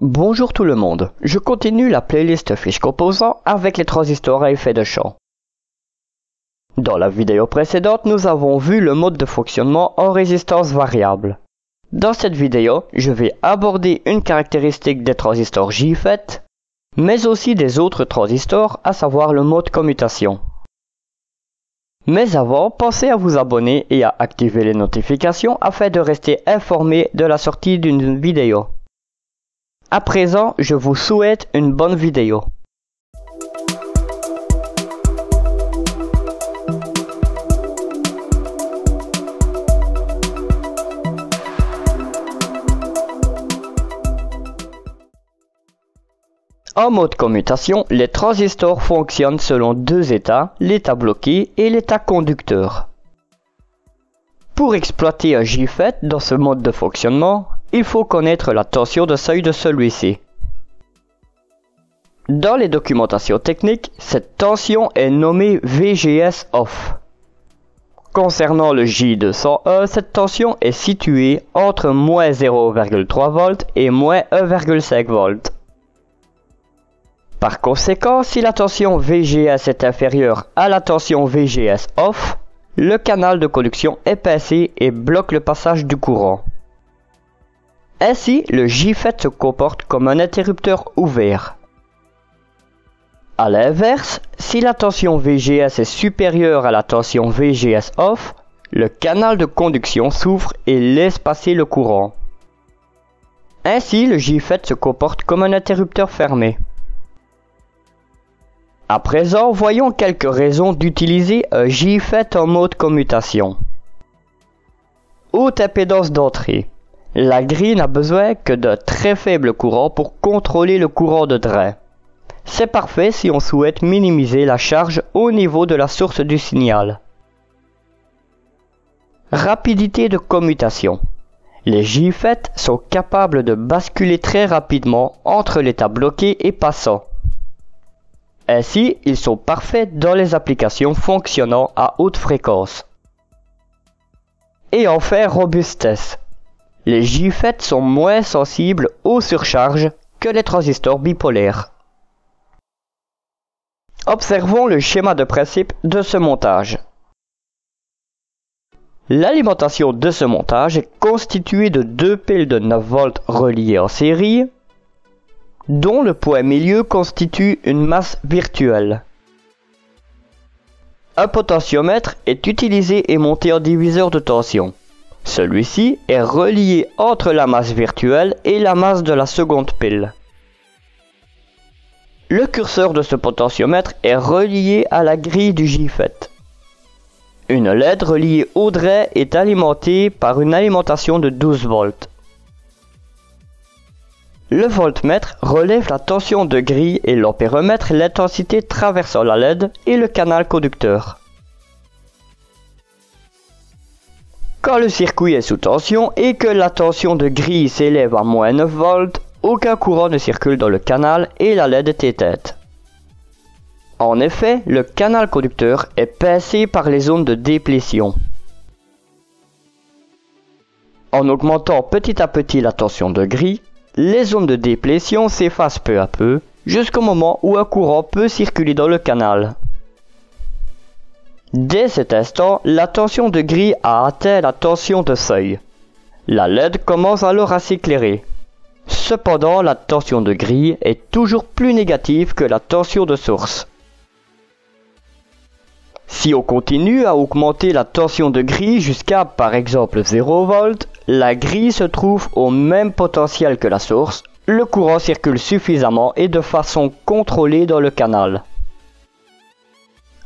Bonjour tout le monde, je continue la playlist fiches composants avec les transistors à effet de champ. Dans la vidéo précédente, nous avons vu le mode de fonctionnement en résistance variable. Dans cette vidéo, je vais aborder une caractéristique des transistors JFET, mais aussi des autres transistors, à savoir le mode commutation. Mais avant, pensez à vous abonner et à activer les notifications afin de rester informé de la sortie d'une vidéo. À présent, je vous souhaite une bonne vidéo. En mode commutation, les transistors fonctionnent selon deux états, l'état bloqué et l'état conducteur. Pour exploiter un JFET dans ce mode de fonctionnement, il faut connaître la tension de seuil de celui-ci. Dans les documentations techniques, cette tension est nommée VGS off. Concernant le J201, cette tension est située entre moins 0,3 V et moins 1,5 V. Par conséquent, si la tension VGS est inférieure à la tension VGS off, le canal de conduction est pincé et bloque le passage du courant. Ainsi, le JFET se comporte comme un interrupteur ouvert. A l'inverse, si la tension VGS est supérieure à la tension VGS off, le canal de conduction s'ouvre et laisse passer le courant. Ainsi, le JFET se comporte comme un interrupteur fermé. À présent, voyons quelques raisons d'utiliser un JFET en mode commutation. Haute impédance d'entrée. La grille n'a besoin que d'un très faible courant pour contrôler le courant de drain. C'est parfait si on souhaite minimiser la charge au niveau de la source du signal. Rapidité de commutation. Les JFET sont capables de basculer très rapidement entre l'état bloqué et passant. Ainsi, ils sont parfaits dans les applications fonctionnant à haute fréquence. Et enfin, robustesse. Les JFET sont moins sensibles aux surcharges que les transistors bipolaires. Observons le schéma de principe de ce montage. L'alimentation de ce montage est constituée de deux piles de 9 V reliées en série, dont le point milieu constitue une masse virtuelle. Un potentiomètre est utilisé et monté en diviseur de tension. Celui-ci est relié entre la masse virtuelle et la masse de la seconde pile. Le curseur de ce potentiomètre est relié à la grille du JFET. Une LED reliée au drain est alimentée par une alimentation de 12 volts. Le voltmètre relève la tension de grille et l'ampéromètre l'intensité traversant la LED et le canal conducteur. Quand le circuit est sous tension et que la tension de grille s'élève à moins 9 V, aucun courant ne circule dans le canal et la LED est éteinte. En effet, le canal conducteur est pincé par les zones de déplétion. En augmentant petit à petit la tension de grille, les zones de déplétion s'effacent peu à peu, jusqu'au moment où un courant peut circuler dans le canal. Dès cet instant, la tension de grille a atteint la tension de seuil. La LED commence alors à s'éclairer. Cependant, la tension de grille est toujours plus négative que la tension de source. Si on continue à augmenter la tension de grille jusqu'à par exemple 0 V, la grille se trouve au même potentiel que la source, le courant circule suffisamment et de façon contrôlée dans le canal.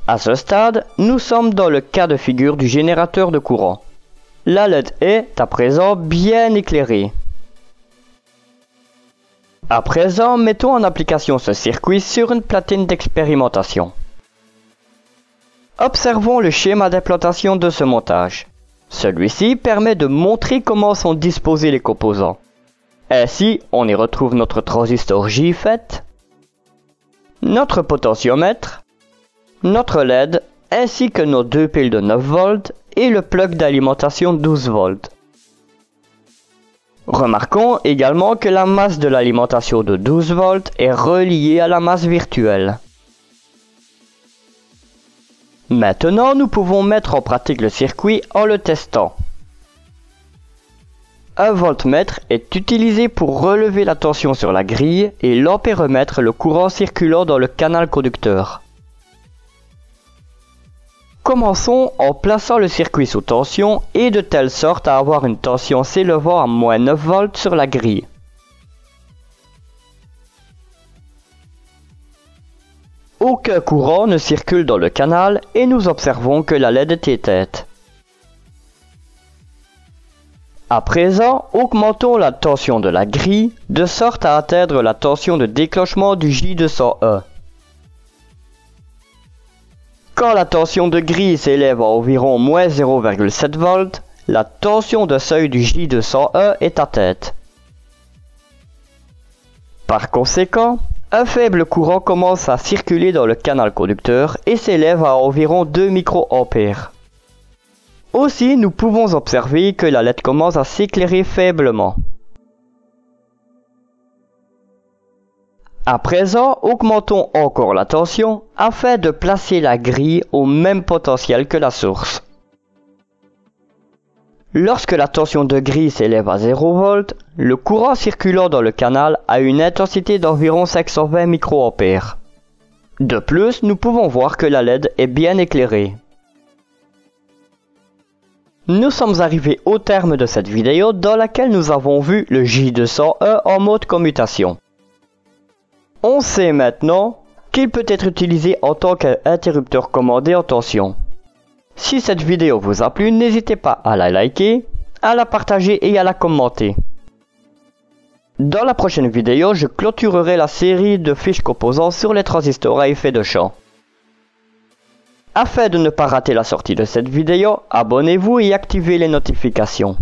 À ce stade, nous sommes dans le cas de figure du générateur de courant. La LED est à présent bien éclairée. À présent, mettons en application ce circuit sur une platine d'expérimentation. Observons le schéma d'implantation de ce montage. Celui-ci permet de montrer comment sont disposés les composants. Ainsi, on y retrouve notre transistor JFET, notre potentiomètre, notre LED, ainsi que nos deux piles de 9 V et le plug d'alimentation 12 V. Remarquons également que la masse de l'alimentation de 12 volts est reliée à la masse virtuelle. Maintenant, nous pouvons mettre en pratique le circuit en le testant. Un voltmètre est utilisé pour relever la tension sur la grille et l'ampéromètre le courant circulant dans le canal conducteur. Commençons en plaçant le circuit sous tension et de telle sorte à avoir une tension s'élevant à moins 9 volts sur la grille. Aucun courant ne circule dans le canal et nous observons que la LED est éteinte. À présent, augmentons la tension de la grille de sorte à atteindre la tension de déclenchement du J201. Quand la tension de grille s'élève à environ moins 0,7 volts, la tension de seuil du J201 est atteinte. Par conséquent, un faible courant commence à circuler dans le canal conducteur et s'élève à environ 2 microampères. Aussi, nous pouvons observer que la LED commence à s'éclairer faiblement. À présent, augmentons encore la tension afin de placer la grille au même potentiel que la source. Lorsque la tension de grille s'élève à 0 volts, le courant circulant dans le canal a une intensité d'environ 520 microampères. De plus, nous pouvons voir que la LED est bien éclairée. Nous sommes arrivés au terme de cette vidéo dans laquelle nous avons vu le J201 en mode commutation. On sait maintenant qu'il peut être utilisé en tant qu'interrupteur commandé en tension. Si cette vidéo vous a plu, n'hésitez pas à la liker, à la partager et à la commenter. Dans la prochaine vidéo, je clôturerai la série de fiches composants sur les transistors à effet de champ. Afin de ne pas rater la sortie de cette vidéo, abonnez-vous et activez les notifications.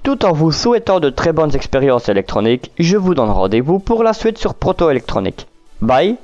Tout en vous souhaitant de très bonnes expériences électroniques, je vous donne rendez-vous pour la suite sur Proto Électronique. Bye!